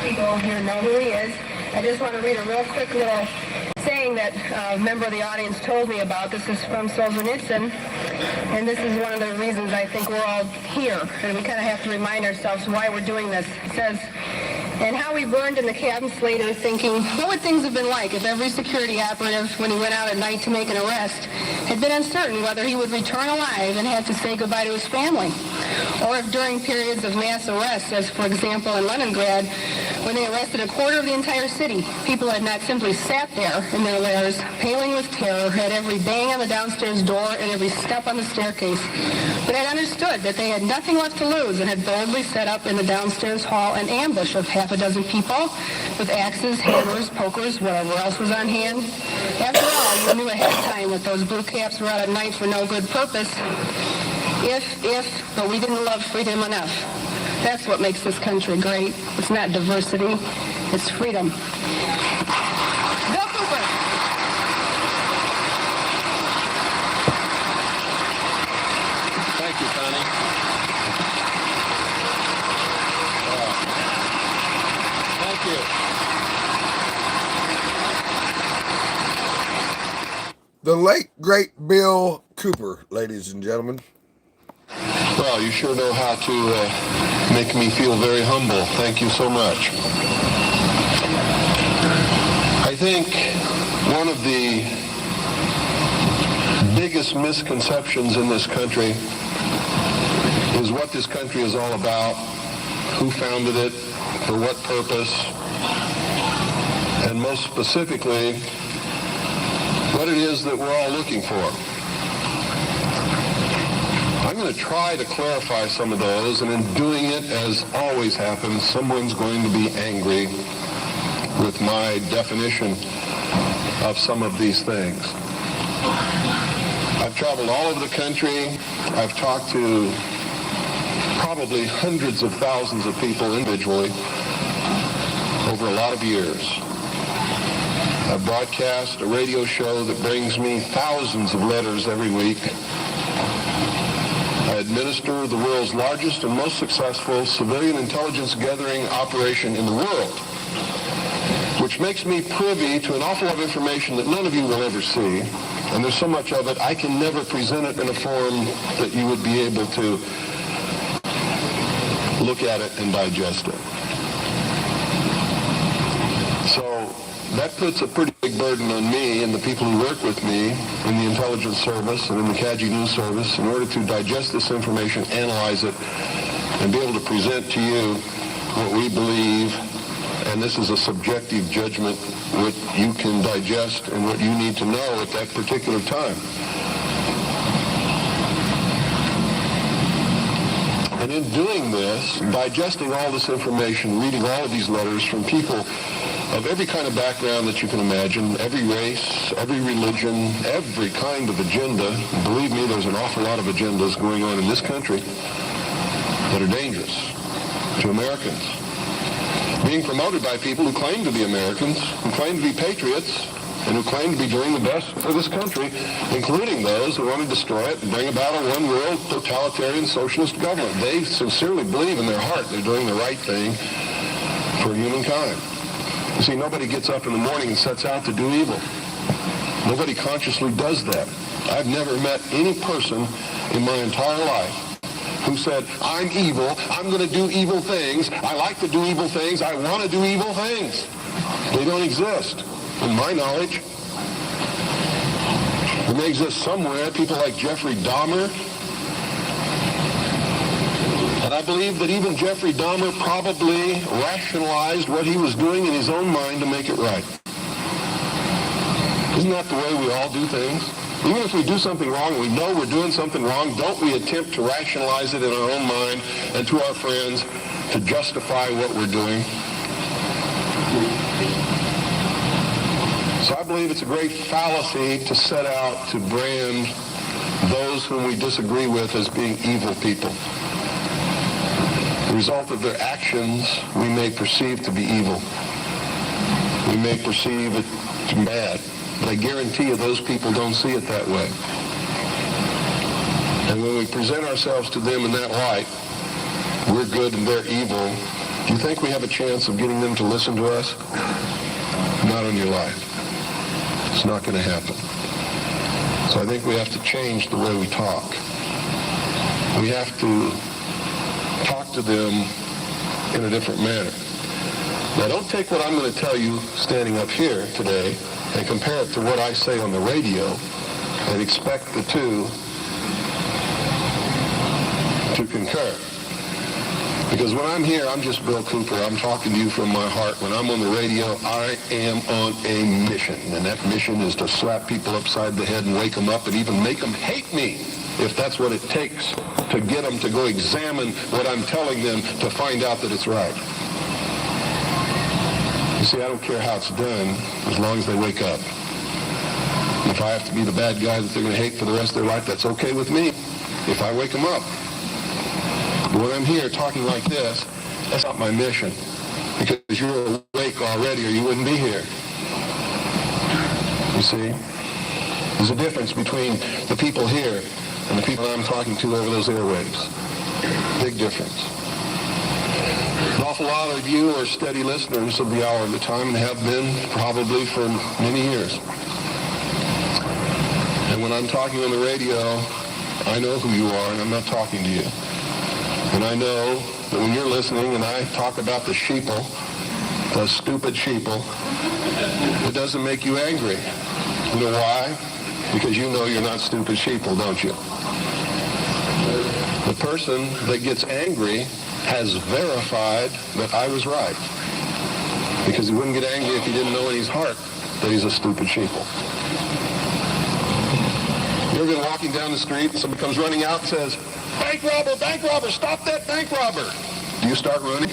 people here know who he is. I just want to read a real quick little saying that a member of the audience told me about. This is from Solzhenitsyn, and this is one of the reasons I think we're all here, and we kind of have to remind ourselves why we're doing this. It says, and how we burned in the cabins later thinking, what would things have been like if every security operative, when he went out at night to make an arrest, had been uncertain whether he would return alive and had to say goodbye to his family? Or if during periods of mass arrests, as for example in Leningrad, when they arrested a quarter of the entire city, people had not simply sat there in their lairs, paling with terror at every bang on the downstairs door and every step on the staircase, but had understood that they had nothing left to lose and had boldly set up in the downstairs hall an ambush of half a dozen people with axes, hammers, pokers, whatever else was on hand. After all, you knew ahead of time that those blue caps were out at night for no good purpose. But we didn't love freedom enough. That's what makes this country great. It's not diversity, it's freedom. Bill Cooper. Thank you, Connie. Thank you. The late, great Bill Cooper, ladies and gentlemen. Well, you sure know how to make me feel very humble. Thank you so much. I think one of the biggest misconceptions in this country is what this country is all about, who founded it, for what purpose, and most specifically, what it is that we're all looking for. I'm going to try to clarify some of those, and in doing it, as always happens, someone's going to be angry with my definition of some of these things. I've traveled all over the country. I've talked to probably hundreds of thousands of people individually over a lot of years. I broadcast a radio show that brings me thousands of letters every week. I administer the world's largest and most successful civilian intelligence gathering operation in the world, which makes me privy to an awful lot of information that none of you will ever see. And there's so much of it, I can never present it in a form that you would be able to look at it and digest it. So that puts a pretty big burden on me and the people who work with me in the intelligence service and in the CAGI news service in order to digest this information, analyze it, and be able to present to you what we believe, and this is a subjective judgment, what you can digest and what you need to know at that particular time. And in doing this, digesting all this information, reading all of these letters from people of every kind of background that you can imagine, every race, every religion, every kind of agenda. Believe me, there's an awful lot of agendas going on in this country that are dangerous to Americans. Being promoted by people who claim to be Americans, who claim to be patriots, and who claim to be doing the best for this country, including those who want to destroy it and bring about a one-world totalitarian socialist government. They sincerely believe in their heart they're doing the right thing for humankind. You see, nobody gets up in the morning and sets out to do evil. Nobody consciously does that. I've never met any person in my entire life who said, I'm evil, I'm going to do evil things, I like to do evil things, I want to do evil things. They don't exist, in my knowledge. They may exist somewhere, people like Jeffrey Dahmer. And I believe that even Jeffrey Dahmer probably rationalized what he was doing in his own mind to make it right. Isn't that the way we all do things? Even if we do something wrong, we know we're doing something wrong, don't we attempt to rationalize it in our own mind and to our friends to justify what we're doing? So I believe it's a great fallacy to set out to brand those whom we disagree with as being evil people. The result of their actions we may perceive to be evil. We may perceive it to be bad. But I guarantee you those people don't see it that way. And when we present ourselves to them in that light, we're good and they're evil, Do you think we have a chance of getting them to listen to us? Not on your life. It's not going to happen. So I think we have to change the way we talk. We have to talk to them in a different manner. Now, don't take what I'm going to tell you standing up here today and compare it to what I say on the radio and expect the two to concur. Because when I'm here, I'm just Bill Cooper. I'm talking to you from my heart. When I'm on the radio, I am on a mission. And that mission is to slap people upside the head and wake them up and even make them hate me, if that's what it takes to get them to go examine what I'm telling them to find out that it's right. You see, I don't care how it's done as long as they wake up. If I have to be the bad guy that they're going to hate for the rest of their life, that's okay with me if I wake them up. But when I'm here talking like this, that's not my mission, because you're awake already or you wouldn't be here. You see? There's a difference between the people here and the people I'm talking to over those airwaves. Big difference. An awful lot of you are steady listeners of the Hour of the Time and have been probably for many years. And when I'm talking on the radio, I know who you are and I'm not talking to you. And I know that when you're listening and I talk about the sheeple, the stupid sheeple, it doesn't make you angry. You know why? Because you know you're not stupid sheeple, don't you? The person that gets angry has verified that I was right. Because he wouldn't get angry if he didn't know in his heart that he's a stupid sheeple. You ever been walking down the street and somebody comes running out and says, bank robber, stop that bank robber. Do you start running?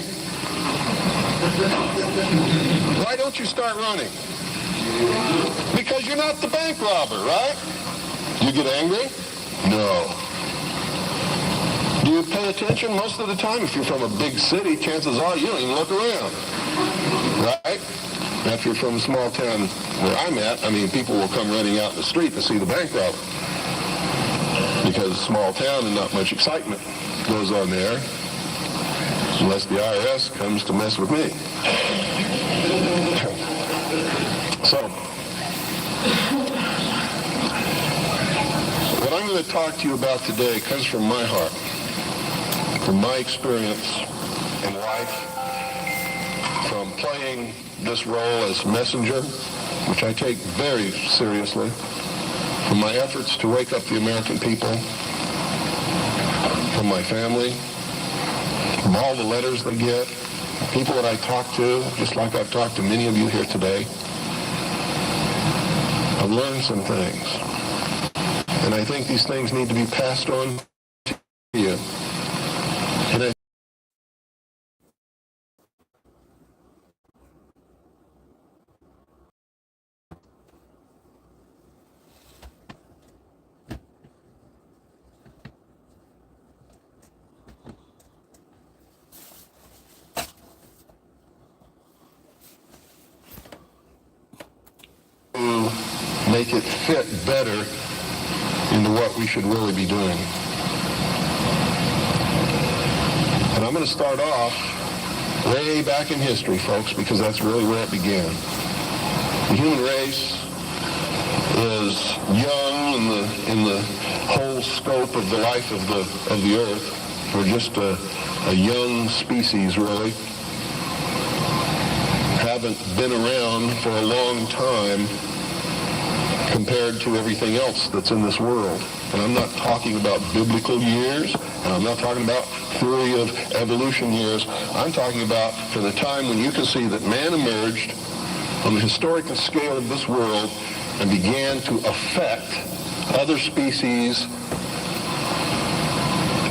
Why don't you start running? Because you're not the bank robber, right? Do you get angry? No. Do you pay attention most of the time? If you're from a big city, chances are you don't even look around, right? Now, if you're from a small town where I'm at, people will come running out in the street to see the bank robber. Because small town and not much excitement goes on there unless the IRS comes to mess with me. So, what I'm going to talk to you about today comes from my heart, from my experience in life, from playing this role as messenger, which I take very seriously, from my efforts to wake up the American people, from my family, from all the letters they get, people that I talk to, just like I've talked to many of you here today. I've learned some things. And I think these things need to be passed on to you. And I make it fit better into what we should really be doing. And I'm going to start off way back in history, folks, because that's really where it began. The human race is young in the whole scope of the life of the earth. We're just a young species, really. Haven't been around for a long time compared to everything else that's in this world. And I'm not talking about biblical years, and I'm not talking about theory of evolution years. I'm talking about from the time when you can see that man emerged on the historical scale of this world and began to affect other species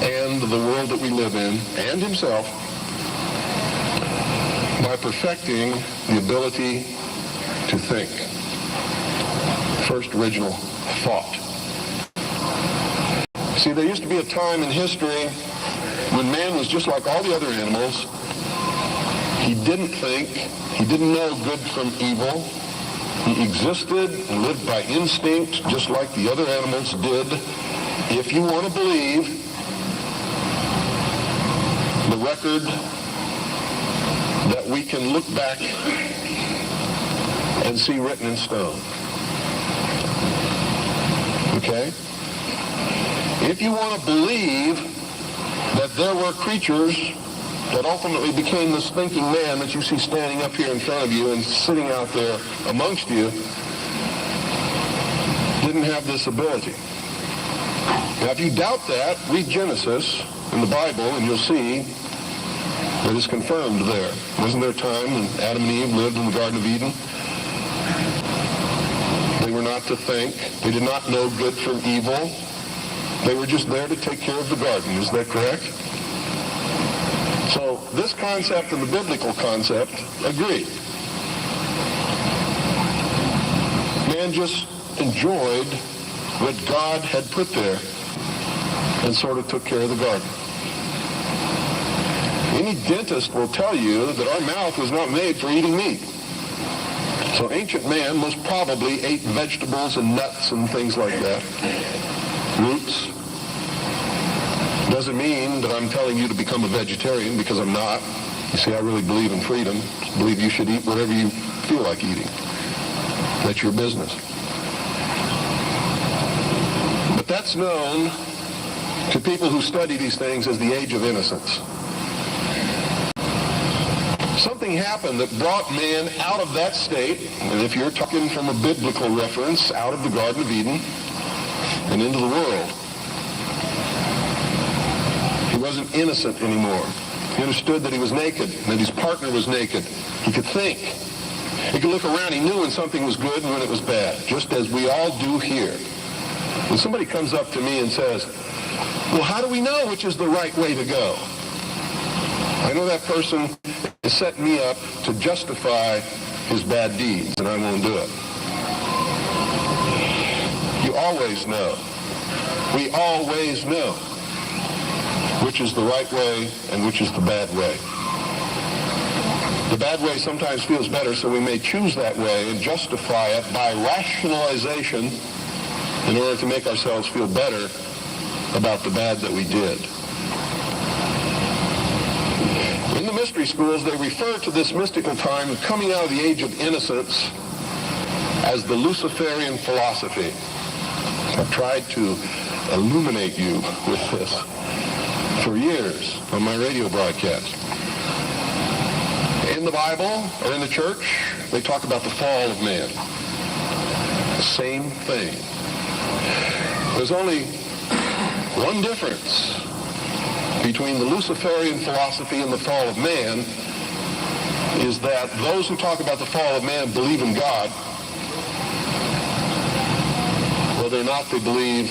and the world that we live in, and himself, by perfecting the ability to think. First original thought. See, there used to be a time in history when man was just like all the other animals. He didn't think. He didn't know good from evil. He existed and lived by instinct just like the other animals did. If you want to believe the record that we can look back and see written in stone. Okay? If you want to believe that there were creatures that ultimately became this thinking man that you see standing up here in front of you and sitting out there amongst you, didn't have this ability. Now, if you doubt that, read Genesis in the Bible and you'll see that it's confirmed there. Wasn't there a time when Adam and Eve lived in the Garden of Eden? They were not to think. They did not know good from evil. They were just there to take care of the garden. Is that correct? So this concept and the biblical concept agree. Man just enjoyed what God had put there and sort of took care of the garden. Any dentist will tell you that our mouth was not made for eating meat. So ancient man most probably ate vegetables and nuts and things like that. Roots. Doesn't mean that I'm telling you to become a vegetarian, because I'm not. You see, I really believe in freedom. I believe you should eat whatever you feel like eating. That's your business. But that's known to people who study these things as the age of innocence. Something happened that brought man out of that state, and if you're talking from a biblical reference, out of the Garden of Eden and into the world. He wasn't innocent anymore. He understood that he was naked, that his partner was naked. He could think. He could look around. He knew when something was good and when it was bad, just as we all do here. When somebody comes up to me and says, well, how do we know which is the right way to go? I know that person is setting me up to justify his bad deeds, and I won't do it. You always know. We always know which is the right way and which is the bad way. The bad way sometimes feels better, so we may choose that way and justify it by rationalization in order to make ourselves feel better about the bad that we did. In the mystery schools, they refer to this mystical time of coming out of the age of innocence as the Luciferian philosophy. I've tried to illuminate you with this for years on my radio broadcast. In the Bible or in the church, they talk about the fall of man. The same thing. There's only one difference between the Luciferian philosophy and the fall of man, is that those who talk about the fall of man believe in God. Whether or not they believe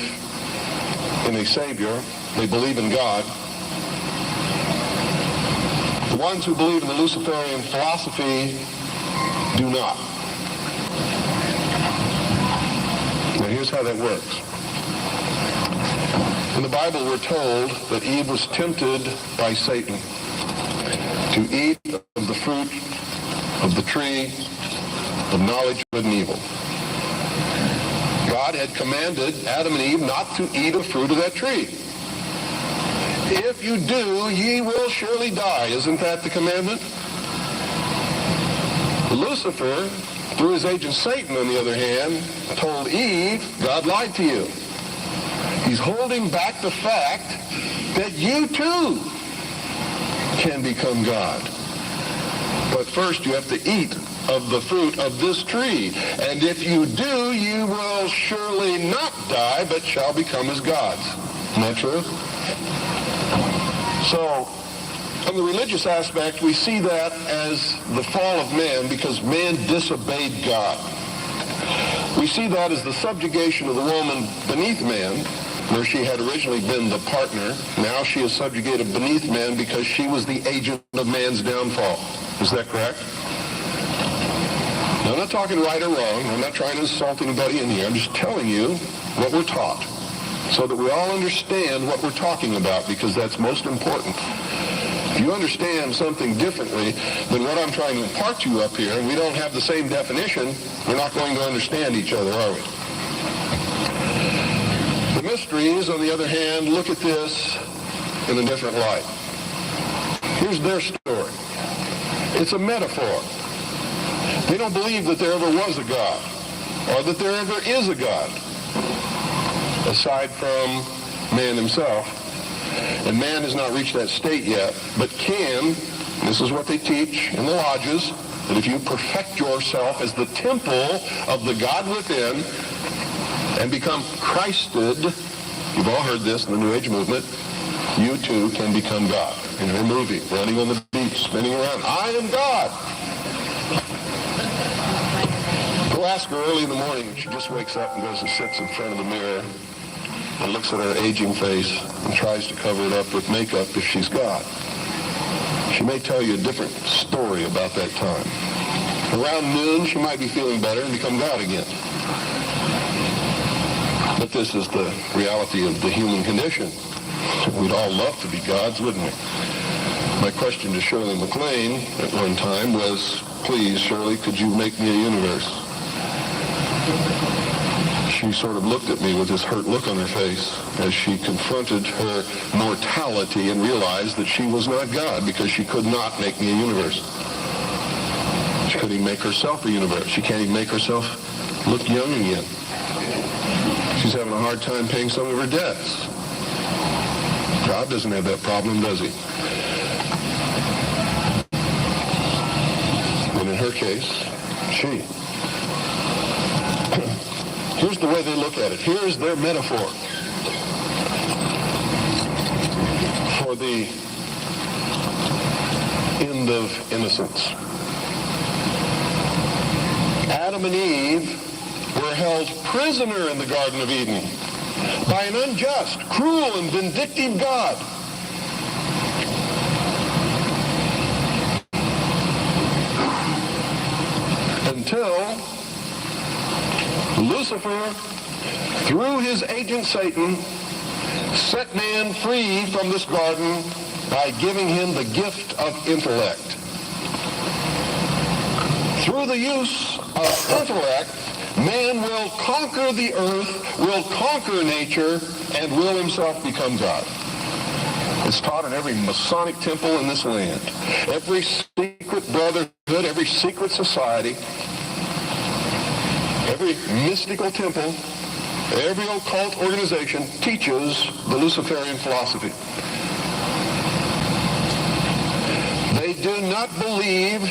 in a Savior, they believe in God. The ones who believe in the Luciferian philosophy do not. Now here's how that works. In the Bible, we're told that Eve was tempted by Satan to eat of the fruit of the tree of knowledge of good and evil. God had commanded Adam and Eve not to eat of fruit of that tree. If you do, ye will surely die. Isn't that the commandment? Lucifer, through his agent Satan, on the other hand, told Eve, God lied to you. He's holding back the fact that you too can become God. But first you have to eat of the fruit of this tree. And if you do, you will surely not die, but shall become as gods. Isn't that true? So, from the religious aspect, we see that as the fall of man because man disobeyed God. We see that as the subjugation of the woman beneath man, where she had originally been the partner. Now she is subjugated beneath man because she was the agent of man's downfall. Is that correct? Now, I'm not talking right or wrong. I'm not trying to insult anybody in here. I'm just telling you what we're taught so that we all understand what we're talking about, because that's most important. If you understand something differently than what I'm trying to impart to you up here, and we don't have the same definition, we're not going to understand each other, are we? The mysteries, on the other hand, look at this in a different light. Here's their story. It's a metaphor. They don't believe that there ever was a God, or that there ever is a God, aside from man himself. And man has not reached that state yet, but can, this is what they teach in the lodges, that if you perfect yourself as the temple of the God within and become Christed, you've all heard this in the New Age movement, you too can become God. In her movie, running on the beach, spinning around, I am God. Go ask her early in the morning when she just wakes up and goes and sits in front of the mirror and looks at her aging face and tries to cover it up with makeup if she's God. She may tell you a different story about that time. Around noon, she might be feeling better and become God again. But this is the reality of the human condition. We'd all love to be gods, wouldn't we? My question to Shirley MacLaine at one time was, please, Shirley, could you make me a universe? She sort of looked at me with this hurt look on her face as she confronted her mortality and realized that she was not God because she could not make me a universe. She couldn't even make herself a universe. She can't even make herself look young again. She's having a hard time paying some of her debts. God doesn't have that problem, does he? And in her case, she. Here's the way they look at it. Here's their metaphor for the end of innocence. Adam and Eve were held prisoner in the Garden of Eden by an unjust, cruel, and vindictive God. Until Lucifer, through his agent Satan, set man free from this garden by giving him the gift of intellect. Through the use of intellect, man will conquer the earth, will conquer nature, and will himself become God. It's taught in every Masonic temple in this land. Every secret brotherhood, every secret society, every mystical temple, every occult organization teaches the Luciferian philosophy. They do not believe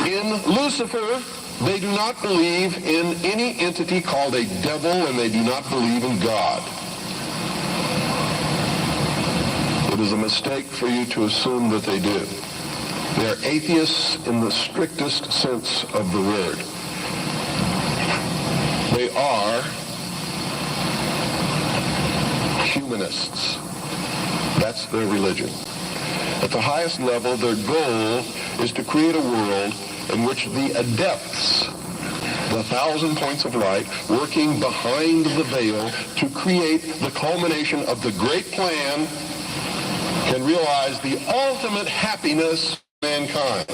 in Lucifer. They do not believe in any entity called a devil, and they do not believe in God. It is a mistake for you to assume that they do. They are atheists in the strictest sense of the word. They are humanists. That's their religion. At the highest level, their goal is to create a world in which the adepts, the 1,000 points of light, working behind the veil to create the culmination of the great plan, can realize the ultimate happiness of mankind.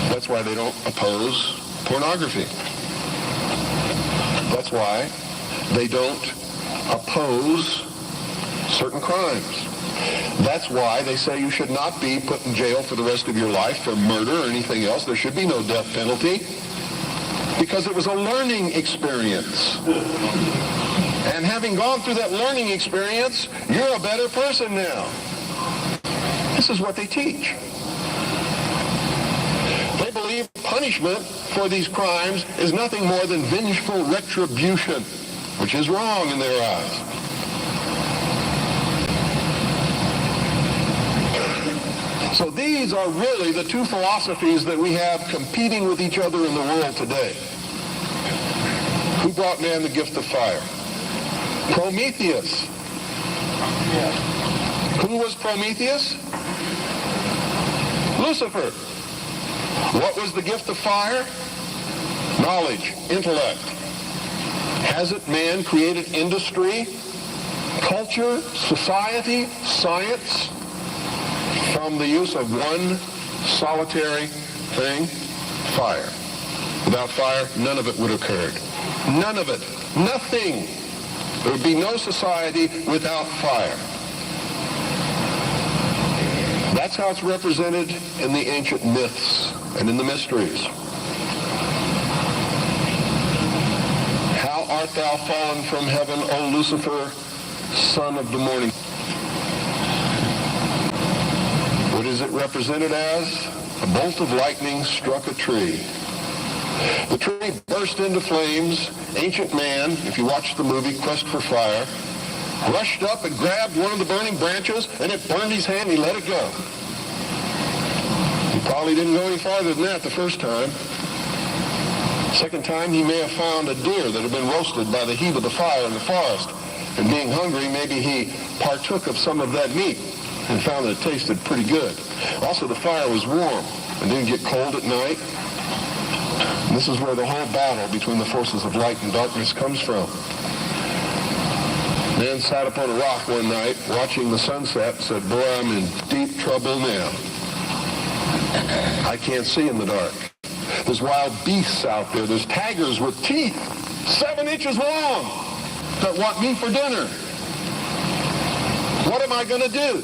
That's why they don't oppose pornography. That's why they don't oppose certain crimes. That's why they say you should not be put in jail for the rest of your life for murder or anything else. There should be no death penalty because it was a learning experience. And having gone through that learning experience, you're a better person now. This is what they teach. They believe punishment for these crimes is nothing more than vengeful retribution, which is wrong in their eyes. So these are really the two philosophies that we have competing with each other in the world today. Who brought man the gift of fire? Prometheus. Who was Prometheus? Lucifer. What was the gift of fire? Knowledge, intellect. Hasn't man created industry, culture, society, science from the use of one solitary thing? Fire. Without fire, none of it would have occurred. None of it. Nothing. There would be no society without fire. That's how it's represented in the ancient myths and in the mysteries. How art thou fallen from heaven, O Lucifer, son of the morning? What is it represented as? A bolt of lightning struck a tree. The tree burst into flames. Ancient man, if you watch the movie Quest for Fire, rushed up and grabbed one of the burning branches, and it burned his hand. He let it go. He probably didn't go any farther than that the first time. Second time, he may have found a deer that had been roasted by the heat of the fire in the forest. And being hungry, maybe he partook of some of that meat and found that it tasted pretty good. Also, the fire was warm and didn't get cold at night. And this is where the whole battle between the forces of light and darkness comes from. Man sat upon a rock one night watching the sunset and said, boy, I'm in deep trouble now. I can't see in the dark. There's wild beasts out there. There's tigers with teeth 7 inches long that want me for dinner. What am I going to do?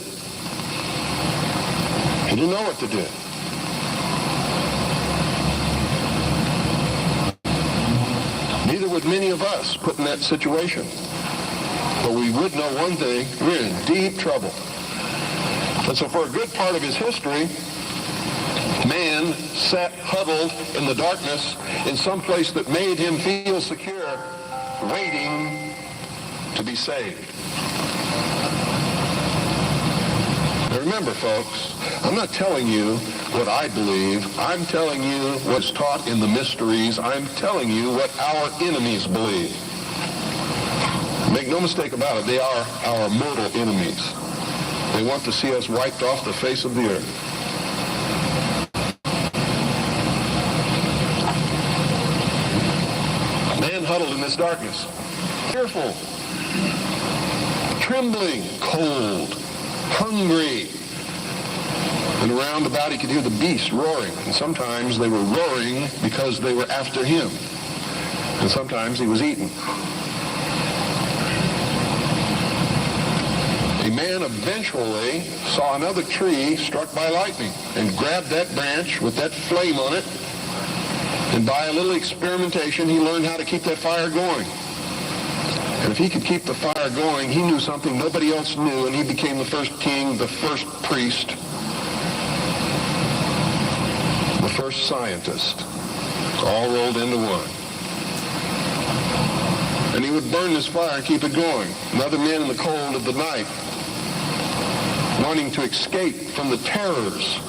He didn't know what to do. Neither would many of us put in that situation. But we would know one thing, we're in deep trouble. And so for a good part of his history, man sat huddled in the darkness in some place that made him feel secure, waiting to be saved. Now remember, folks, I'm not telling you what I believe. I'm telling you what's taught in the mysteries. I'm telling you what our enemies believe. Make no mistake about it, they are our mortal enemies. They want to see us wiped off the face of the earth. Man huddled in this darkness, fearful, trembling, cold, hungry. And around about he could hear the beasts roaring. And sometimes they were roaring because they were after him. And sometimes he was eaten. A man eventually saw another tree struck by lightning and grabbed that branch with that flame on it. And by a little experimentation, he learned how to keep that fire going. And if he could keep the fire going, he knew something nobody else knew, and he became the first king, the first priest, the first scientist, all rolled into one. And he would burn this fire and keep it going. Another man in the cold of the night, wanting to escape from the terrors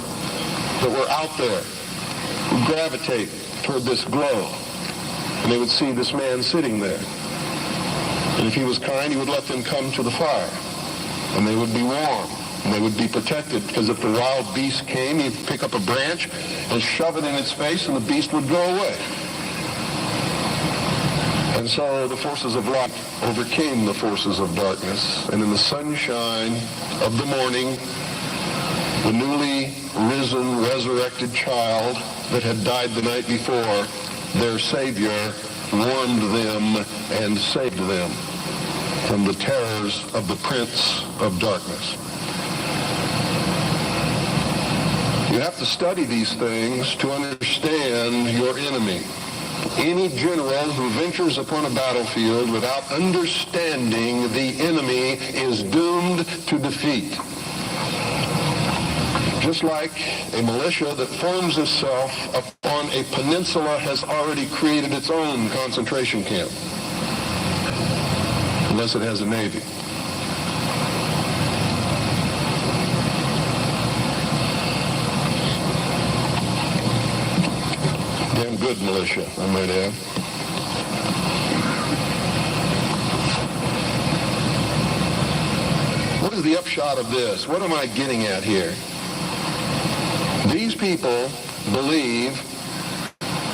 that were out there, would gravitate toward this glow. And they would see this man sitting there. And if he was kind, he would let them come to the fire. And they would be warm. And they would be protected, because if the wild beast came, he'd pick up a branch and shove it in its face, and the beast would go away. And so the forces of light overcame the forces of darkness. And in the sunshine of the morning, the newly risen, resurrected child that had died the night before, their Savior, warmed them and saved them from the terrors of the Prince of Darkness. You have to study these things to understand your enemy. Any general who ventures upon a battlefield without understanding the enemy is doomed to defeat. Just like a militia that forms itself upon a peninsula has already created its own concentration camp, unless it has a navy. Damn good militia, I might add. What is the upshot of this? What am I getting at here? These people believe,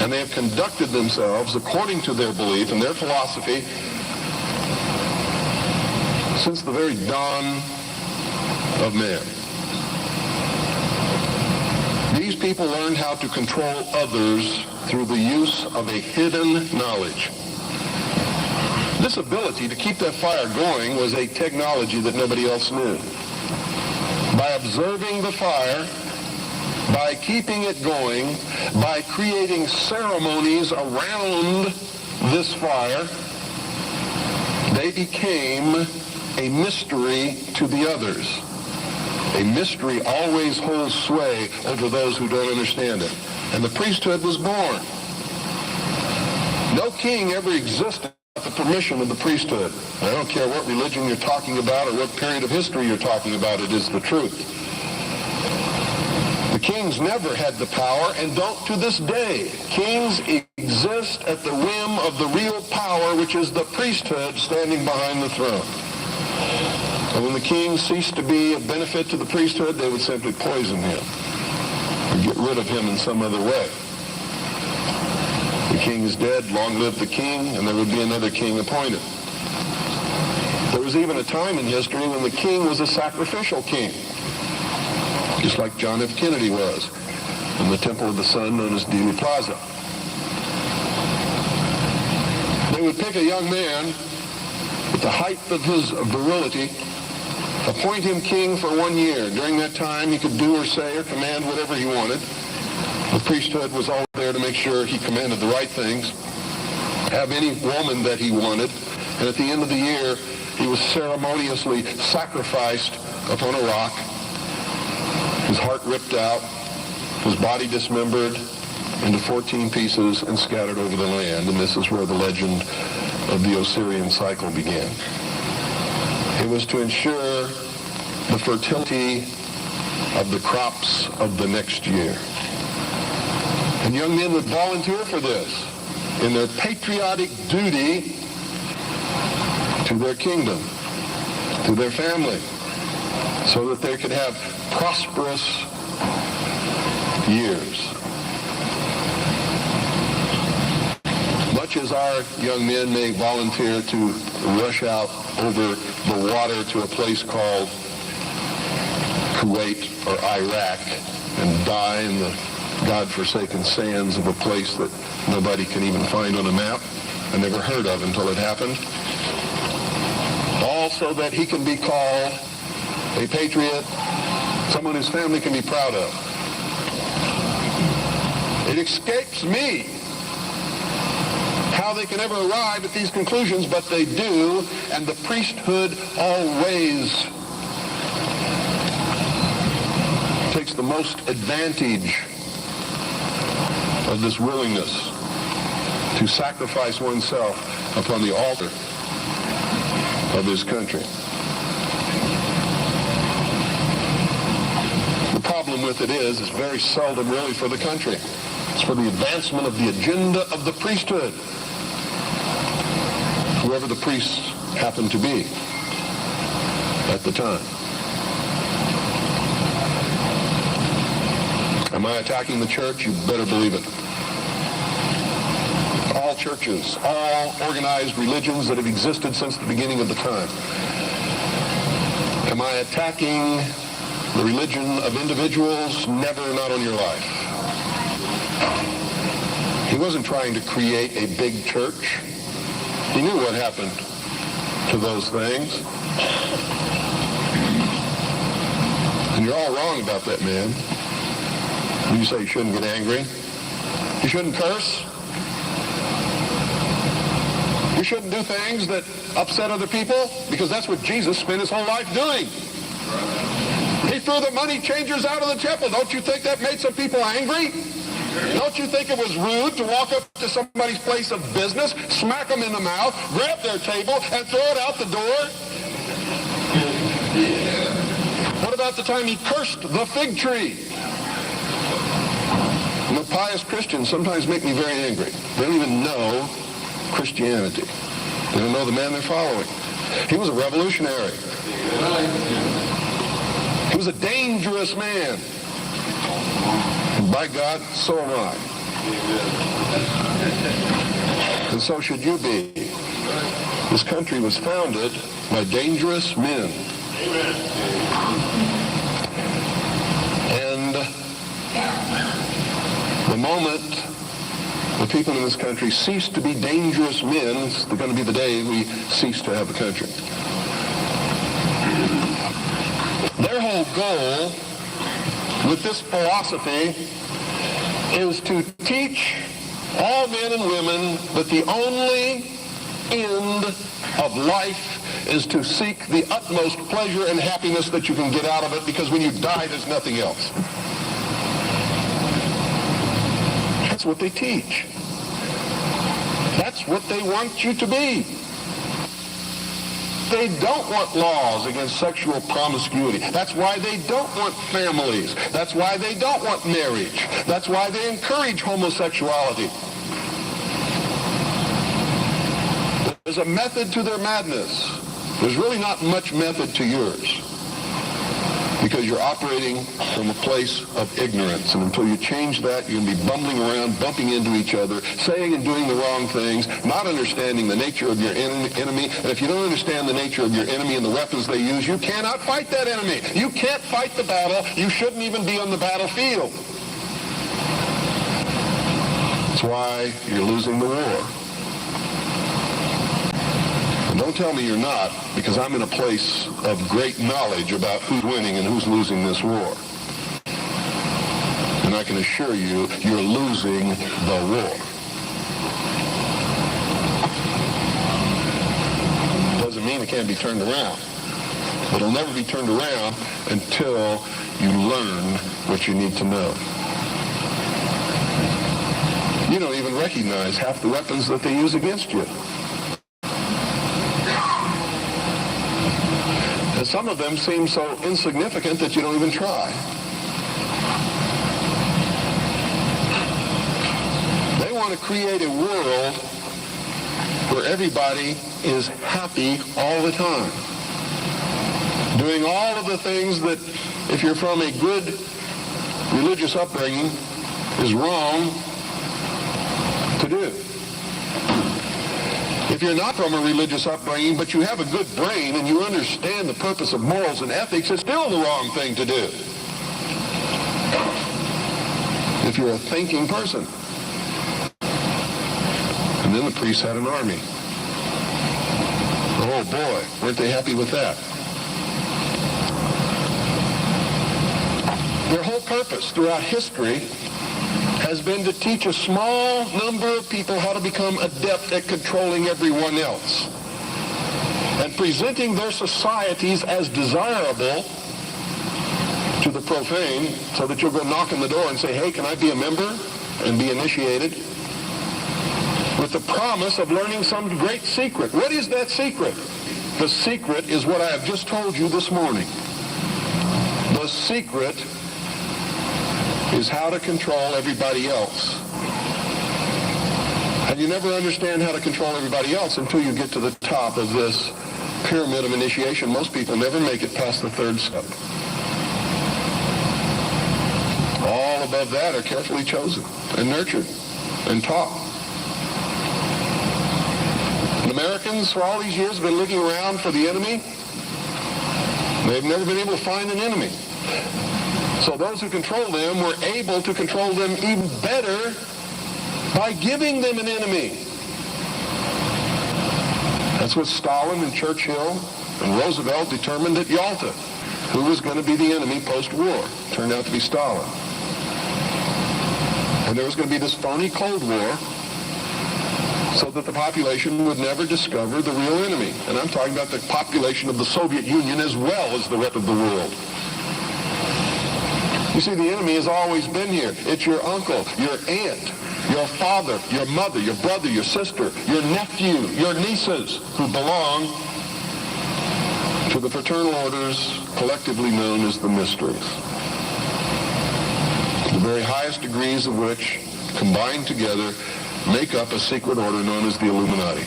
and they have conducted themselves according to their belief and their philosophy since the very dawn of man. These people learned how to control others through the use of a hidden knowledge. This ability to keep that fire going was a technology that nobody else knew. by observing the fire, by keeping it going, by creating ceremonies around this fire, they became a mystery to the others. A mystery always holds sway over those who don't understand it. And the priesthood was born. No king ever existed without the permission of the priesthood. I don't care what religion you're talking about or what period of history you're talking about, it is the truth. The kings never had the power and don't to this day. Kings exist at the whim of the real power, which is the priesthood standing behind the throne. And when the king ceased to be of benefit to the priesthood, they would simply poison him or get rid of him in some other way. The king is dead, long live the king, and there would be another king appointed. There was even a time in history when the king was a sacrificial king, just like John F. Kennedy was in the Temple of the Sun known as Dealey Plaza. They would pick a young man at the height of his virility, appoint him king for 1 year. During that time, he could do or say or command whatever he wanted. The priesthood was always there to make sure he commanded the right things, have any woman that he wanted, and at the end of the year, he was ceremoniously sacrificed upon a rock, his heart ripped out, his body dismembered into 14 pieces and scattered over the land. And this is where the legend of the Osirian cycle began. It was to ensure the fertility of the crops of the next year. And young men would volunteer for this in their patriotic duty to their kingdom, to their family, so that they could have prosperous years. Much as our young men may volunteer to rush out over the water to a place called Kuwait or Iraq and die in the God-forsaken sands of a place that nobody can even find on a map, I never heard of until it happened, all so that he can be called a patriot, someone his family can be proud of. It escapes me how they can ever arrive at these conclusions, but they do, and the priesthood always takes the most advantage of this willingness to sacrifice oneself upon the altar of his country. The problem with it is, it's very seldom really for the country. It's for the advancement of the agenda of the priesthood, whoever the priests happen to be at the time. Am I attacking the church? You better believe it. All churches, all organized religions that have existed since the beginning of the time. Am I attacking the religion of individuals? Never, not on your life. He wasn't trying to create a big church. He knew what happened to those things. And you're all wrong about that man. You say you shouldn't get angry. You shouldn't curse. You shouldn't do things that upset other people, because that's what Jesus spent his whole life doing. He threw the money changers out of the temple. Don't you think that made some people angry? Don't you think it was rude to walk up to somebody's place of business, smack them in the mouth, grab their table, and throw it out the door? What about the time he cursed the fig tree? You know, pious Christians sometimes make me very angry. They don't even know Christianity. They don't know the man they're following. He was a revolutionary. He was a dangerous man. And by God, so am I. And so should you be. This country was founded by dangerous men. And the moment the people in this country cease to be dangerous men, it's going to be the day we cease to have a country. Their whole whole goal with this philosophy is to teach all men and women that the only end of life is to seek the utmost pleasure and happiness that you can get out of it, because when you die, there's nothing else. That's what they teach. That's what they want you to be. They don't want laws against sexual promiscuity. That's why they don't want families. That's why they don't want marriage. That's why they encourage homosexuality. There's a method to their madness. There's really not much method to yours, because you're operating from a place of ignorance. And until you change that, you're going to be bumbling around, bumping into each other, saying and doing the wrong things, not understanding the nature of your enemy. And if you don't understand the nature of your enemy and the weapons they use, you cannot fight that enemy. You can't fight the battle. You shouldn't even be on the battlefield. That's why you're losing the war. And don't tell me you're not, because I'm in a place of great knowledge about who's winning and who's losing this war. And I can assure you, you're losing the war. Doesn't mean it can't be turned around. But it'll never be turned around until you learn what you need to know. You don't even recognize half the weapons that they use against you. And some of them seem so insignificant that you don't even try. They want to create a world where everybody is happy all the time, doing all of the things that, if you're from a good religious upbringing, is wrong to do. If you're not from a religious upbringing, but you have a good brain and you understand the purpose of morals and ethics, it's still the wrong thing to do. If you're a thinking person. And then the priests had an army. Oh boy, weren't they happy with that? Their whole purpose throughout history has been to teach a small number of people how to become adept at controlling everyone else and presenting their societies as desirable to the profane, so that you'll go knock on the door and say, hey, can I be a member and be initiated, with the promise of learning some great secret. What is that secret? The secret is what I have just told you this morning. The secret is how to control everybody else. And you never understand how to control everybody else until you get to the top of this pyramid of initiation. Most people never make it past the third step. All above that are carefully chosen and nurtured and taught. And Americans for all these years have been looking around for the enemy. They've never been able to find an enemy. So those who control them were able to control them even better by giving them an enemy. That's what Stalin and Churchill and Roosevelt determined at Yalta. Who was going to be the enemy post-war? Turned out to be Stalin. And there was going to be this phony Cold War so that the population would never discover the real enemy. And I'm talking about the population of the Soviet Union as well as the rest of the world. You see, the enemy has always been here. It's your uncle, your aunt, your father, your mother, your brother, your sister, your nephew, your nieces, who belong to the fraternal orders collectively known as the mysteries. The very highest degrees of which, combined together, make up a secret order known as the Illuminati.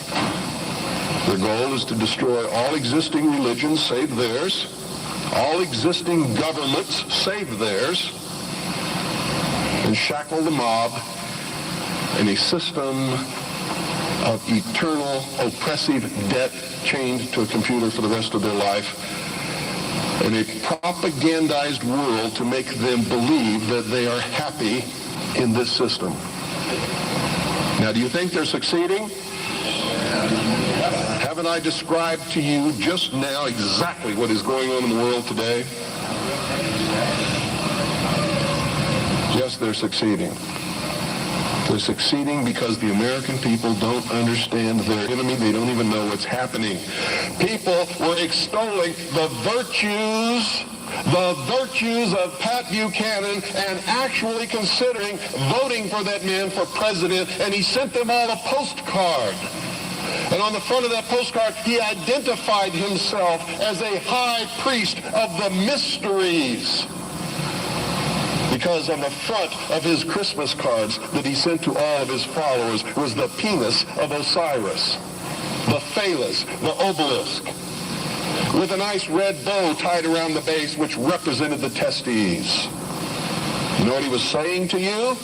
Their goal is to destroy all existing religions save theirs, all existing governments save theirs, and shackle the mob in a system of eternal oppressive debt chained to a computer for the rest of their life, in a propagandized world to make them believe that they are happy in this system. Now, do you think they're succeeding? Haven't I described to you just now exactly what is going on in the world today? Yes, they're succeeding. They're succeeding because the American people don't understand their enemy. They don't even know what's happening. People were extolling the virtues of Pat Buchanan and actually considering voting for that man for president, and he sent them all a postcard. And on the front of that postcard, he identified himself as a high priest of the mysteries. Because on the front of his Christmas cards that he sent to all of his followers was the penis of Osiris, the phallus, the obelisk, with a nice red bow tied around the base which represented the testes. You know what he was saying to you?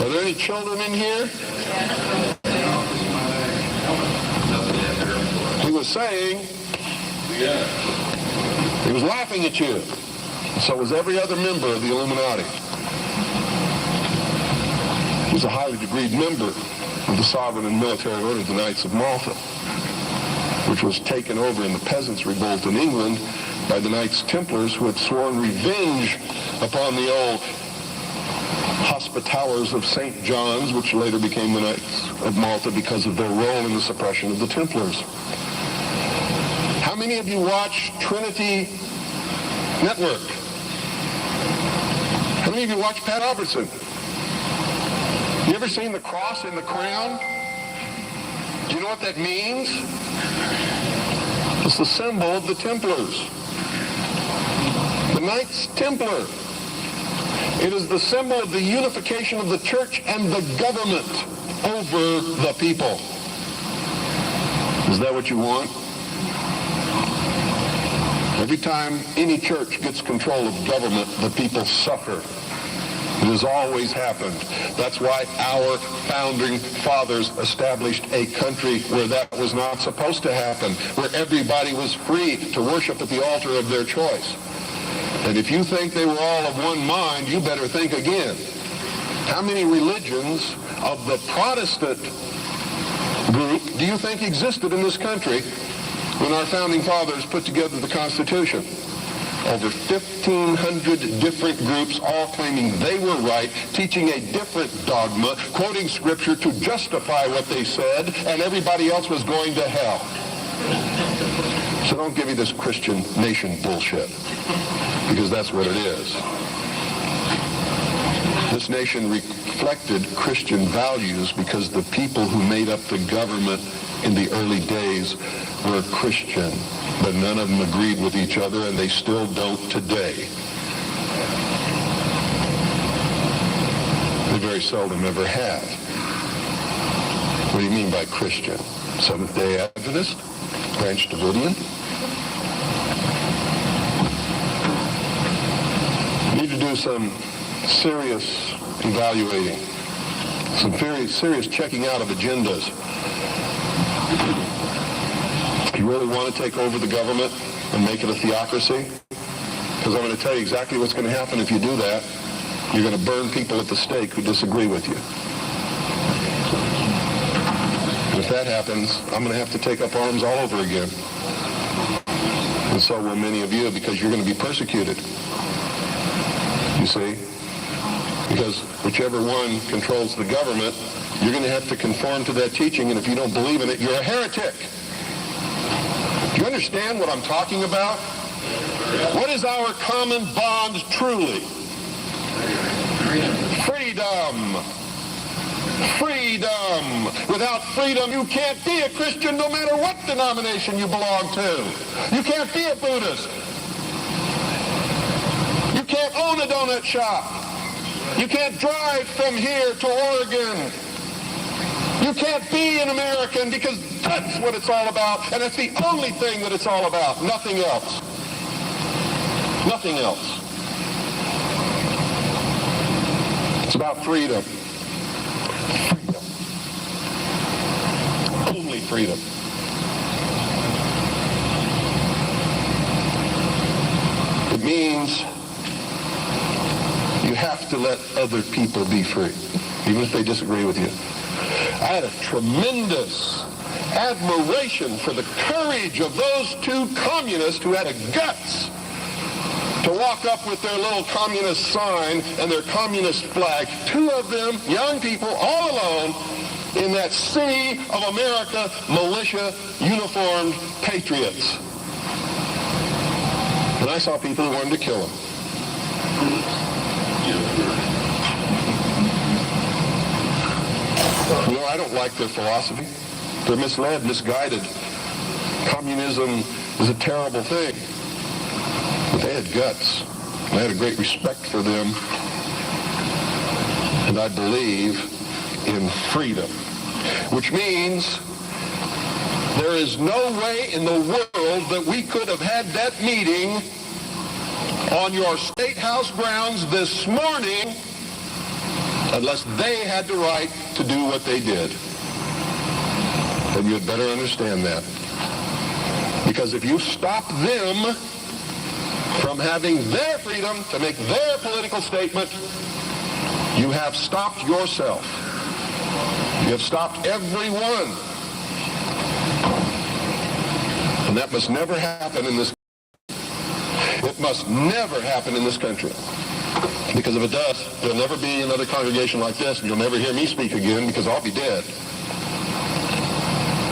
Are there any children in here? He was saying, he was laughing at you. So was every other member of the Illuminati. He was a highly degreed member of the sovereign and military order of the Knights of Malta, which was taken over in the Peasants' Revolt in England by the Knights Templars, who had sworn revenge upon the old Hospitallers of St. John's, which later became the Knights of Malta because of their role in the suppression of the Templars. How many of you watch Trinity Network? How many of you watch Pat Robertson? You ever seen the cross in the crown? Do you know what that means? It's the symbol of the Templars. The Knights Templar. It is the symbol of the unification of the church and the government over the people. Is that what you want? Every time any church gets control of government, the people suffer. It has always happened. That's why our founding fathers established a country where that was not supposed to happen, where everybody was free to worship at the altar of their choice. And if you think they were all of one mind, you better think again. How many religions of the Protestant group do you think existed in this country when our founding fathers put together the Constitution? Over 1,500 different groups, all claiming they were right, teaching a different dogma, quoting scripture to justify what they said, and everybody else was going to hell. So don't give me this Christian nation bullshit, because that's what it is. This nation reflected Christian values because the people who made up the government in the early days were Christian, but none of them agreed with each other, and they still don't today. They very seldom ever have. What do you mean by Christian? Seventh-day Adventist? Branch Davidian? You need to do some serious evaluating, some very serious checking out of agendas. You really want to take over the government and make it a theocracy? Because I'm going to tell you exactly what's going to happen if you do that. You're going to burn people at the stake who disagree with you. And if that happens, I'm going to have to take up arms all over again. And so will many of you, because you're going to be persecuted. You see? Because whichever one controls the government, you're going to have to conform to that teaching, and if you don't believe in it, you're a heretic. Do you understand what I'm talking about? What is our common bond truly? Freedom. Freedom. Without freedom, you can't be a Christian no matter what denomination you belong to. You can't be a Buddhist. You can't own a donut shop. You can't drive from here to Oregon. You can't be an American, because that's what it's all about, and that's the only thing that it's all about. Nothing else. Nothing else. It's about freedom. Freedom. Only freedom. It means you have to let other people be free, even if they disagree with you. I had a tremendous admiration for the courage of those two communists who had the guts to walk up with their little communist sign and their communist flag. Two of them, young people, all alone, in that sea of America, militia, uniformed patriots. And I saw people who wanted to kill them. You know, I don't like their philosophy. They're misled, misguided. Communism is a terrible thing. But they had guts. I had a great respect for them. And I believe in freedom, which means there is no way in the world that we could have had that meeting on your State House grounds this morning unless they had the right to do what they did. And you'd better understand that. Because if you stop them from having their freedom to make their political statement, you have stopped yourself. You have stopped everyone. And that must never happen in this country. It must never happen in this country. Because if it does, there'll never be another congregation like this, and you'll never hear me speak again because I'll be dead.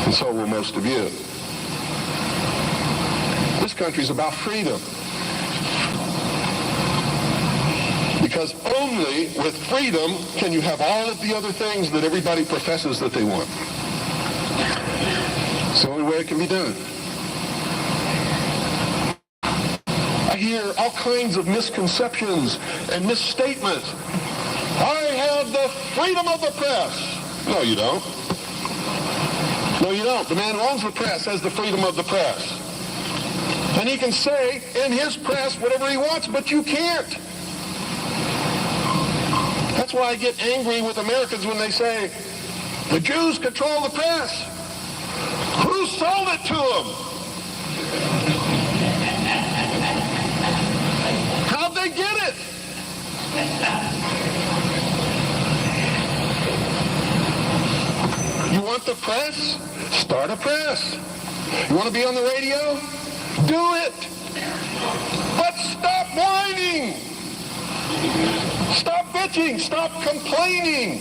And so will most of you. This country's about freedom. Because only with freedom can you have all of the other things that everybody professes that they want. It's the only way it can be done. I hear all kinds of misconceptions and misstatements. I have the freedom of the press. No, you don't. No, you don't. The man who owns the press has the freedom of the press. And he can say in his press whatever he wants, but you can't. That's why I get angry with Americans when they say, the Jews control the press. Who sold it to them? How'd they get it? You want the press? Start a press. You want to be on the radio? Do it. But stop whining. Stop bitching. Stop complaining.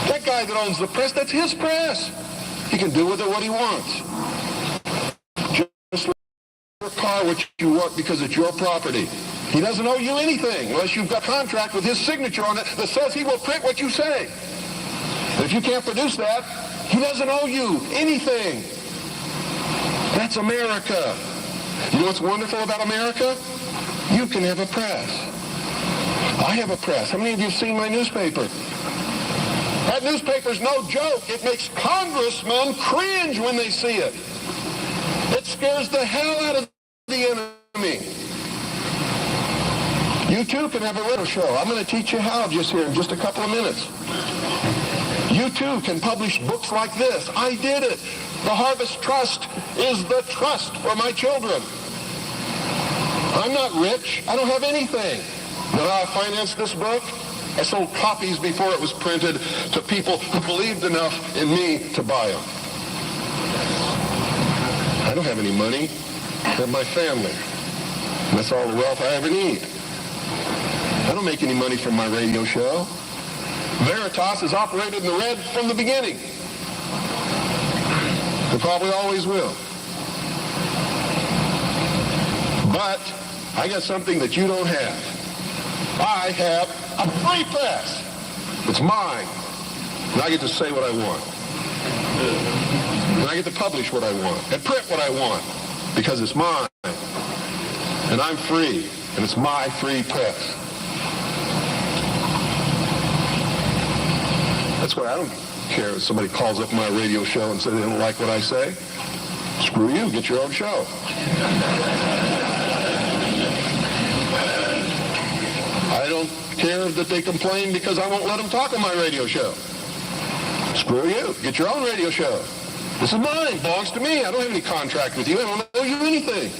That guy that owns the press, that's his press. He can do with it what he wants. Just let your car what you want because it's your property. He doesn't owe you anything unless you've got a contract with his signature on it that says he will print what you say. And if you can't produce that, he doesn't owe you anything. That's America. You know what's wonderful about America? You can have a press. I have a press. How many of you have seen my newspaper? That newspaper's no joke. It makes congressmen cringe when they see it. It scares the hell out of the enemy. You too can have a radio show. I'm going to teach you how just here in just a couple of minutes. You too can publish books like this. I did it. The Harvest Trust is the trust for my children. I'm not rich. I don't have anything. You know how I financed this book? I sold copies before it was printed to people who believed enough in me to buy them. I don't have any money. I have my family. And that's all the wealth I ever need. I don't make any money from my radio show. Veritas has operated in the red from the beginning. It probably always will. But I got something that you don't have. I have a free press. It's mine. And I get to say what I want. And I get to publish what I want and print what I want because it's mine. And I'm free. And it's my free press. That's why I don't care if somebody calls up my radio show and says they don't like what I say. Screw you. Get your own show. I don't care that they complain because I won't let them talk on my radio show. Screw you. Get your own radio show. This is mine. It belongs to me. I don't have any contract with you. I don't owe you anything.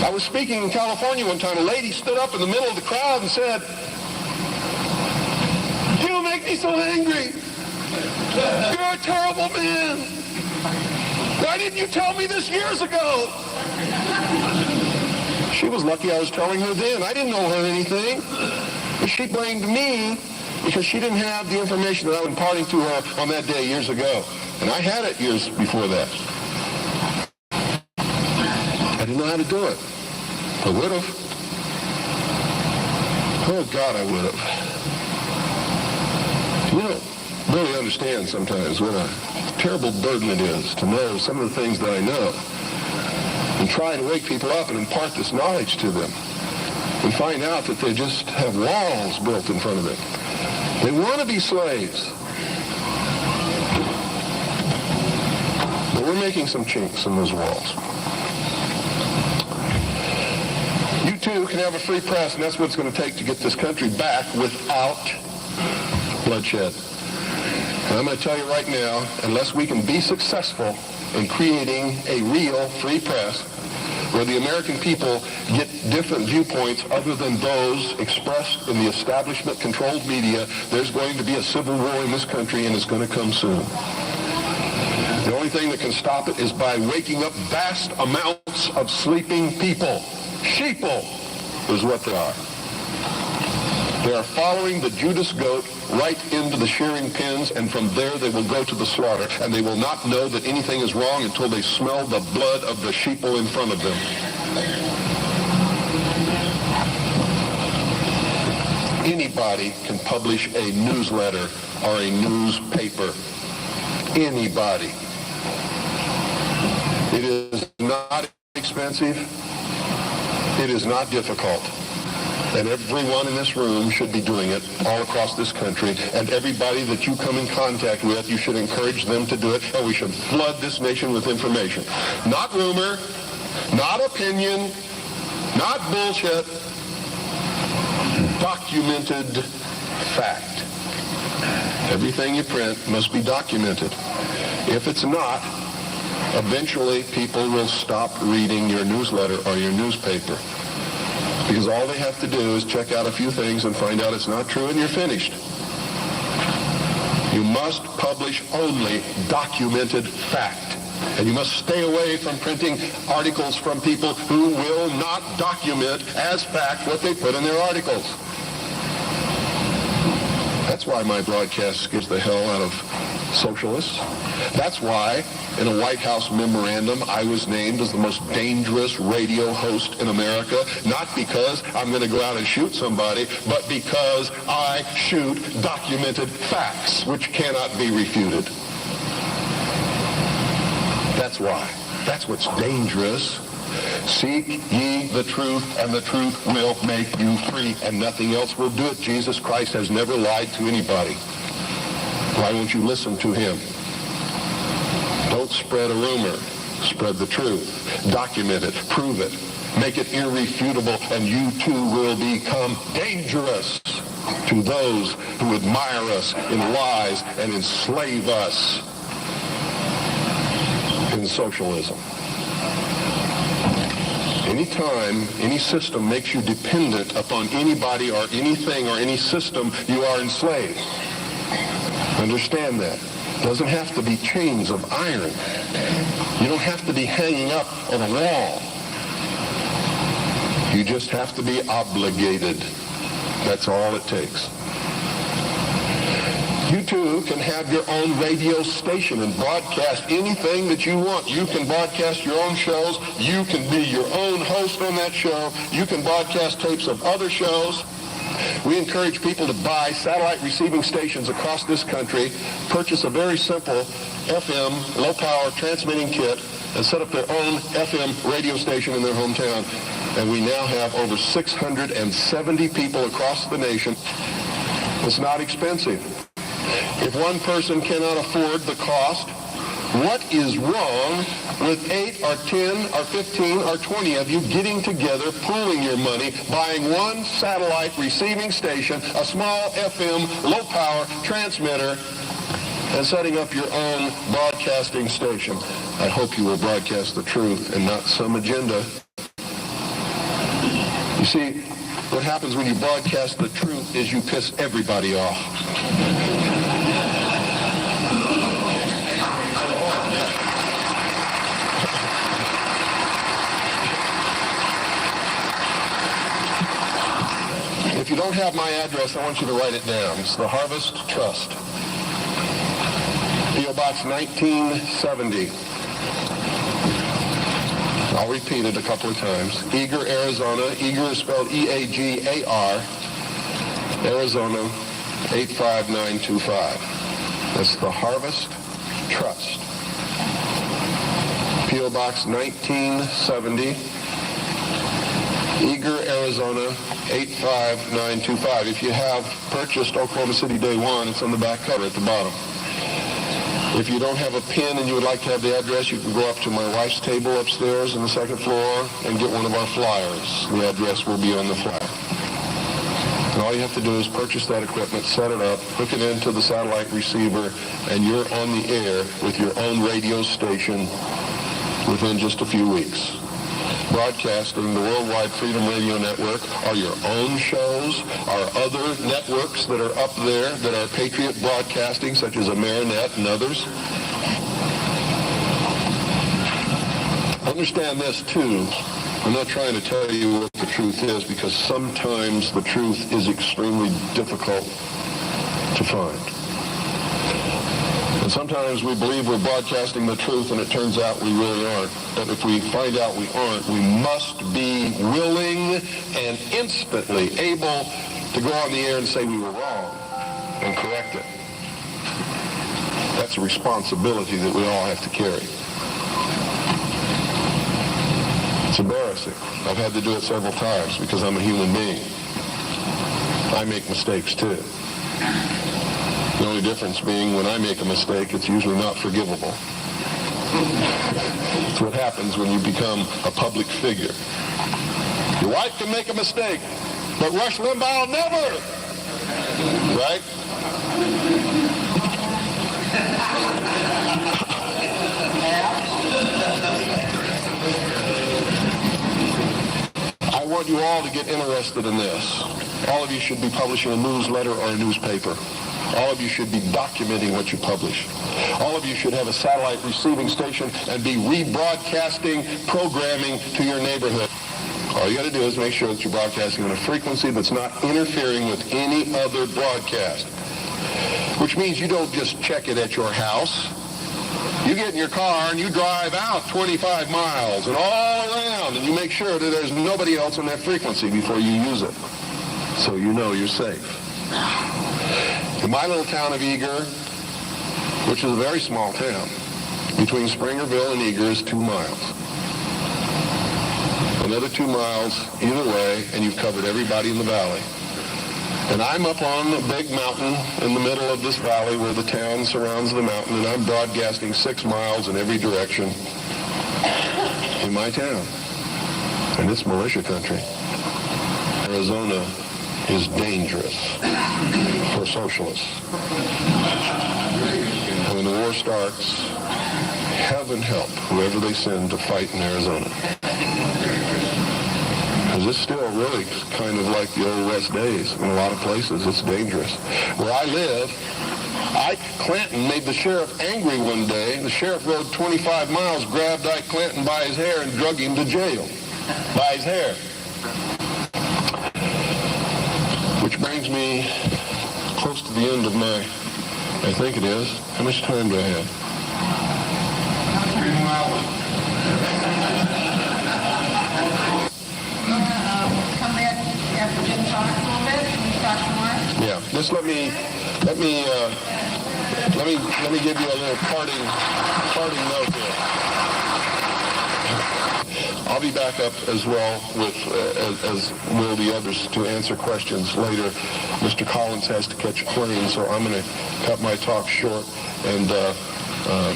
I was speaking in California one time. A lady stood up in the middle of the crowd and said, "You make me so angry. You're a terrible man. Why didn't you tell me this years ago?" She was lucky I was telling her then. I didn't know her anything. But she blamed me because she didn't have the information that I was imparting to her on that day years ago. And I had it years before that. I didn't know how to do it. I would have. Oh, God, I would have. You don't really understand sometimes what a terrible burden it is to know some of the things that I know and try to wake people up and impart this knowledge to them and find out that they just have walls built in front of them. They want to be slaves. But we're making some chinks in those walls. You too can have a free press, and that's what it's going to take to get this country back without bloodshed. And I'm going to tell you right now, unless we can be successful in creating a real free press where the American people get different viewpoints other than those expressed in the establishment-controlled media, there's going to be a civil war in this country, and it's going to come soon. The only thing that can stop it is by waking up vast amounts of sleeping people. Sheeple is what they are. They are following the Judas goat right into the shearing pens, and from there they will go to the slaughter, and they will not know that anything is wrong until they smell the blood of the sheeple in front of them. Anybody can publish a newsletter or a newspaper. Anybody. It is not expensive. It is not difficult. And everyone in this room should be doing it all across this country. And everybody that you come in contact with, you should encourage them to do it. And we should flood this nation with information. Not rumor, not opinion, not bullshit. Documented fact. Everything you print must be documented. If it's not, eventually people will stop reading your newsletter or your newspaper. Because all they have to do is check out a few things and find out it's not true, and you're finished. You must publish only documented fact. And you must stay away from printing articles from people who will not document as fact what they put in their articles. That's why my broadcast scares the hell out of socialists. That's why in a White House memorandum I was named as the most dangerous radio host in America, not because I'm going to go out and shoot somebody, but because I shoot documented facts which cannot be refuted. That's why. That's what's dangerous. Seek ye the truth, and the truth will make you free, and nothing else will do it. Jesus Christ has never lied to anybody. Why won't you listen to him? Don't spread a rumor. Spread the truth. Document it. Prove it. Make it irrefutable, and you too will become dangerous to those who admire us in lies and enslave us in socialism. Anytime any system makes you dependent upon anybody or anything or any system, you are enslaved. Understand that. It doesn't have to be chains of iron. You don't have to be hanging up on a wall. You just have to be obligated. That's all it takes. You too can have your own radio station and broadcast anything that you want. You can broadcast your own shows. You can be your own host on that show. You can broadcast tapes of other shows. We encourage people to buy satellite receiving stations across this country, purchase a very simple FM, low-power transmitting kit, and set up their own FM radio station in their hometown. And we now have over 670 people across the nation. It's not expensive. If one person cannot afford the cost, what is wrong with 8 or 10 or 15 or 20 of you getting together, pooling your money, buying one satellite receiving station, a small FM low-power transmitter, and setting up your own broadcasting station? I hope you will broadcast the truth and not some agenda. You see, what happens when you broadcast the truth is you piss everybody off. don't have my address, I want you to write it down. It's the Harvest Trust. P.O. Box 1970. I'll repeat it a couple of times. Eagar, Arizona. Eagar is spelled E-A-G-A-R. Arizona 85925. That's the Harvest Trust. P.O. Box 1970. Eagar, Arizona 85925. If you have purchased Oklahoma City Day One, it's on the back cover at the bottom. If you don't have a pen and you would like to have the address, you can go up to my wife's table upstairs on the second floor and get one of our flyers. The address will be on the flyer. And all you have to do is purchase that equipment, set it up, hook it into the satellite receiver, and you're on the air with your own radio station within just a few weeks. Broadcasting the Worldwide Freedom Radio Network are your own shows, our other networks that are up there that are Patriot Broadcasting, such as Amerinet and others. Understand this, too. I'm not trying to tell you what the truth is, because sometimes the truth is extremely difficult to find. And sometimes we believe we're broadcasting the truth, and it turns out we really aren't. But if we find out we aren't, we must be willing and instantly able to go on the air and say we were wrong and correct it. That's a responsibility that we all have to carry. It's embarrassing. I've had to do it several times because I'm a human being. I make mistakes too. The only difference being when I make a mistake, it's usually not forgivable. It's what happens when you become a public figure. Your wife can make a mistake, but Rush Limbaugh never. Right? I want you all to get interested in this. All of you should be publishing a newsletter or a newspaper. All of you should be documenting what you publish. All of you should have a satellite receiving station and be rebroadcasting programming to your neighborhood. All you got to do is make sure that you're broadcasting on a frequency that's not interfering with any other broadcast. Which means you don't just check it at your house. You get in your car and you drive out 25 miles and all around, and you make sure that there's nobody else on that frequency before you use it. So you know you're safe. In my little town of Eagar, which is a very small town, between Springerville and Eagar is 2 miles. Another 2 miles either way, and you've covered everybody in the valley. And I'm up on a big mountain in the middle of this valley where the town surrounds the mountain, and I'm broadcasting 6 miles in every direction in my town. And it's militia country. Arizona is dangerous for socialists. And when the war starts, heaven help whoever they send to fight in Arizona. Because it's still really kind of like the old West days. In a lot of places, it's dangerous. Where I live, Ike Clanton made the sheriff angry one day. The sheriff rode 25 miles, grabbed Ike Clanton by his hair, and drug him to jail. By his hair. Which brings me close to the end of my, I think it is. How much time do I have? 3 more hours. Come back after Jim talks a little bit. Can you talk some more? Yeah. Just let me give you a little parting note here. I'll be back up as well with, as will the others, to answer questions later. Mr. Collins has to catch a plane, so I'm going to cut my talk short, and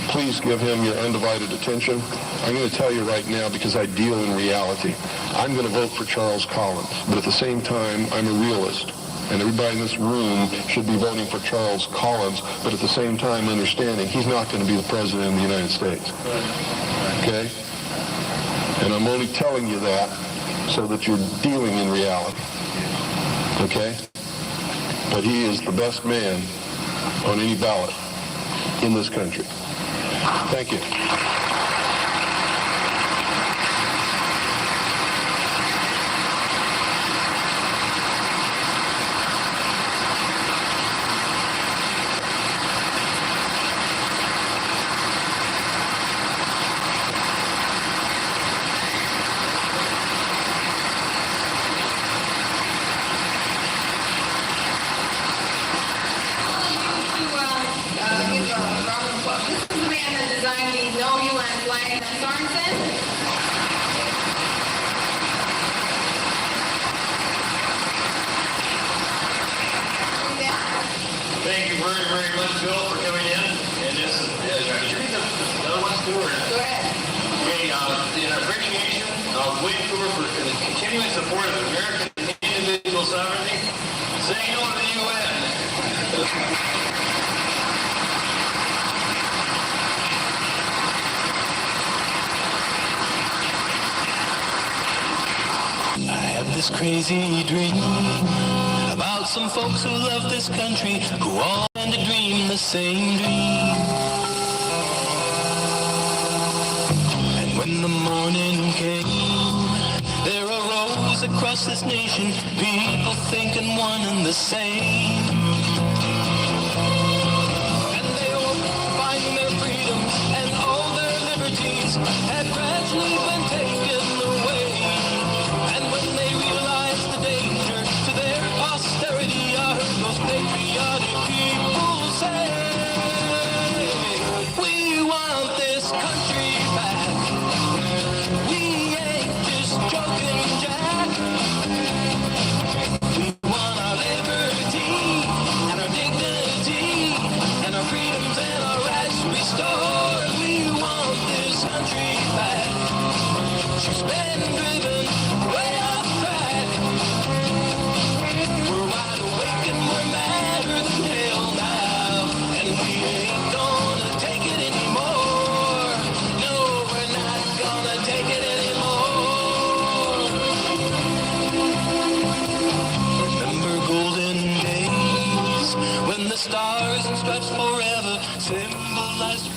please give him your undivided attention. I'm going to tell you right now, because I deal in reality, I'm going to vote for Charles Collins, but at the same time, I'm a realist. And everybody in this room should be voting for Charles Collins, but at the same time understanding he's not going to be the president of the United States. Okay? And I'm only telling you that so that you're dealing in reality. Okay? But he is the best man on any ballot in this country. Thank you. Phil, for coming in. And this is, should you read the other ones too? Or? Go ahead. Okay, in appreciation of William Cooper for the continuing support of American individual sovereignty, say no to the UN. I have this crazy dream about some folks who love this country, who all tend to dream the same dream. And when the morning came, there arose across this nation people thinking one and the same. And they all find their freedom and all their liberties had gradually been taken away. And when they realized the danger to their posterity, I heard those patriotic people say, we want this country back. We ain't just joking, Jack. We want our liberty and our dignity and our freedoms and our rights restored. We want this country back. She's been driven way off track. We're wide awake and we're madder than hell now. And we ain't gonna take it anymore. No, we're not gonna take it anymore. Remember golden days when the stars and stripes forever symbolized.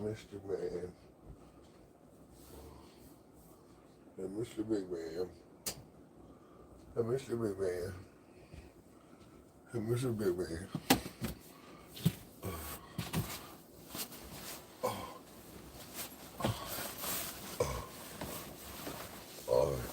Mr. Man. And Mr. Big Man. And Mr. Big Man. And Mr. Big Man. All right.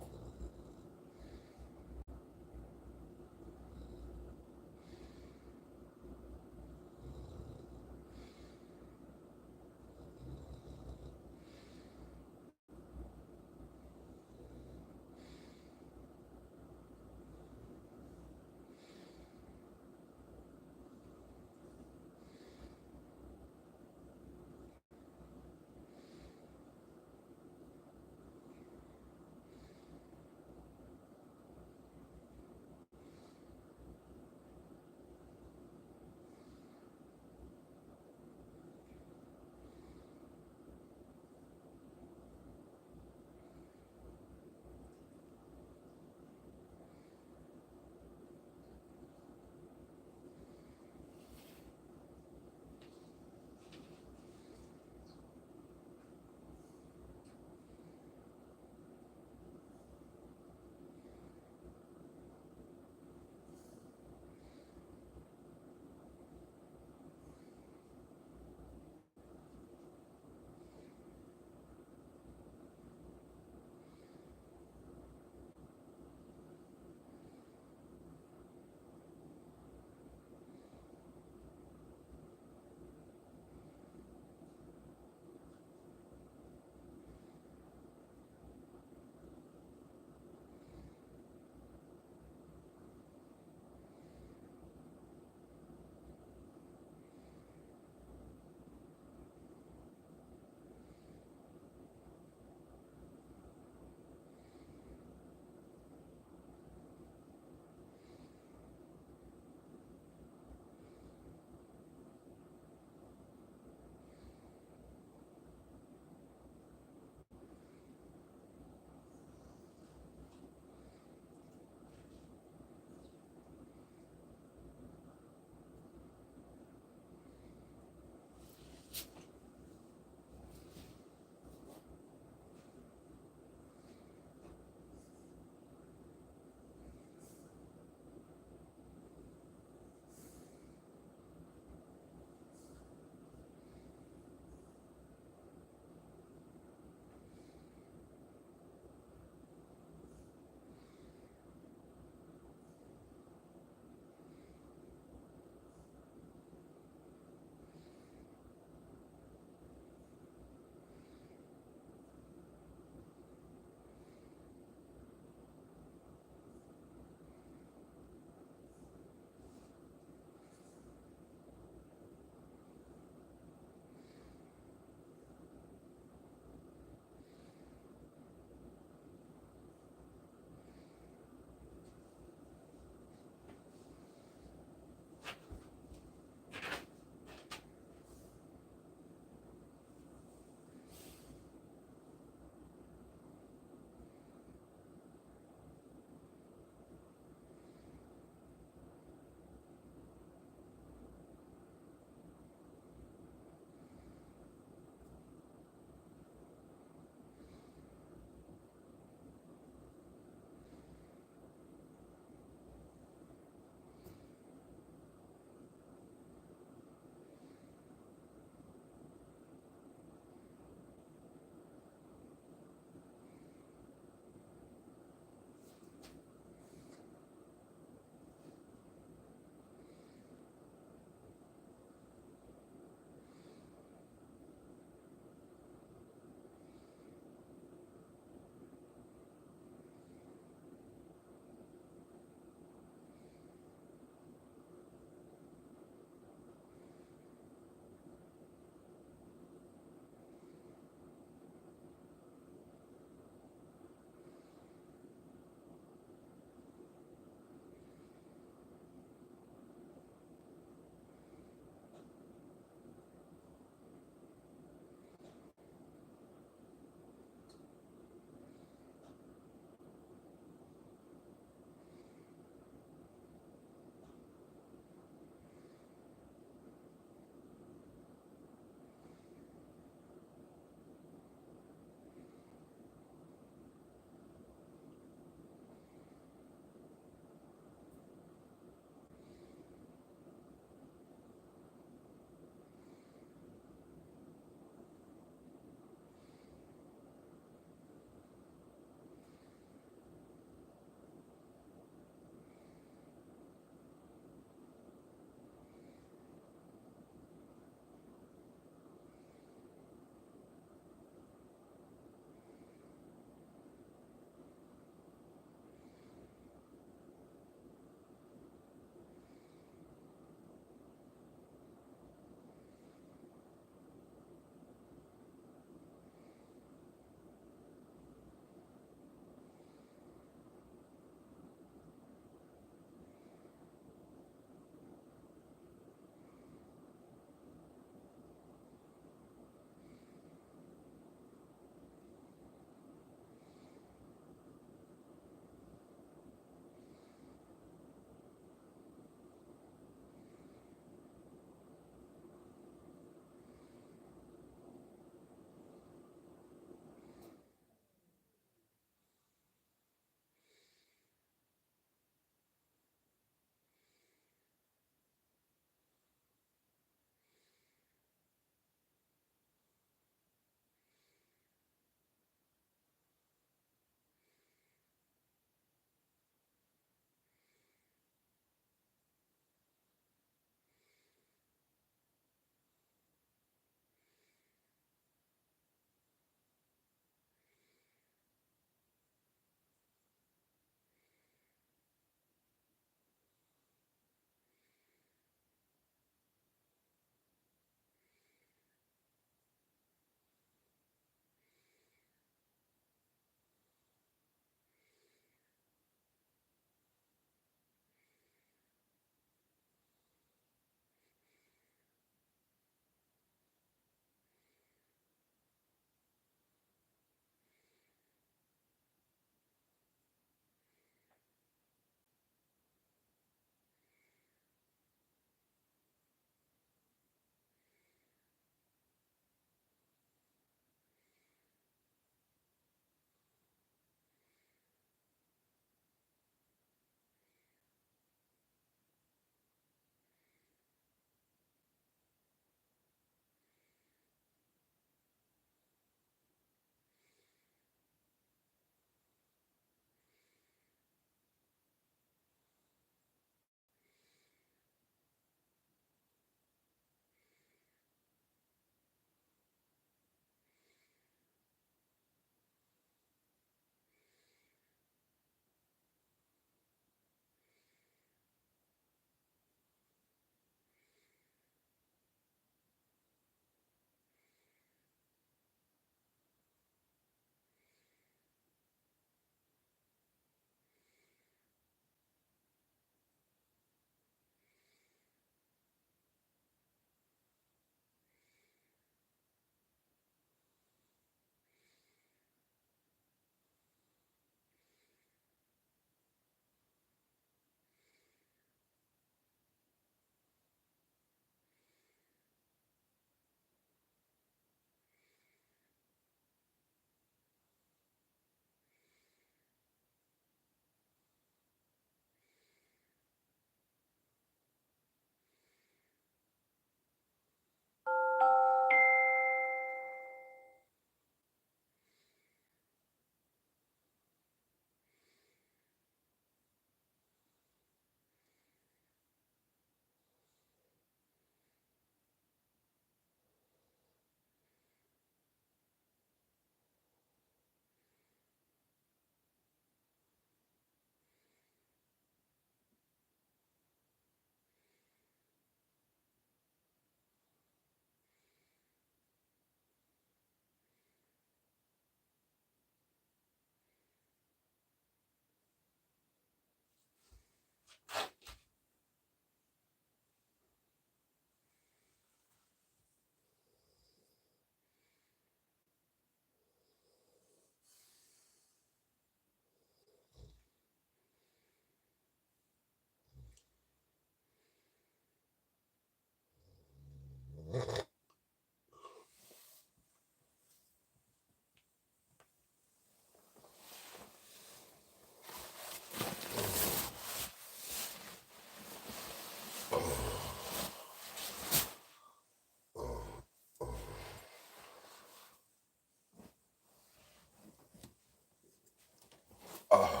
uh,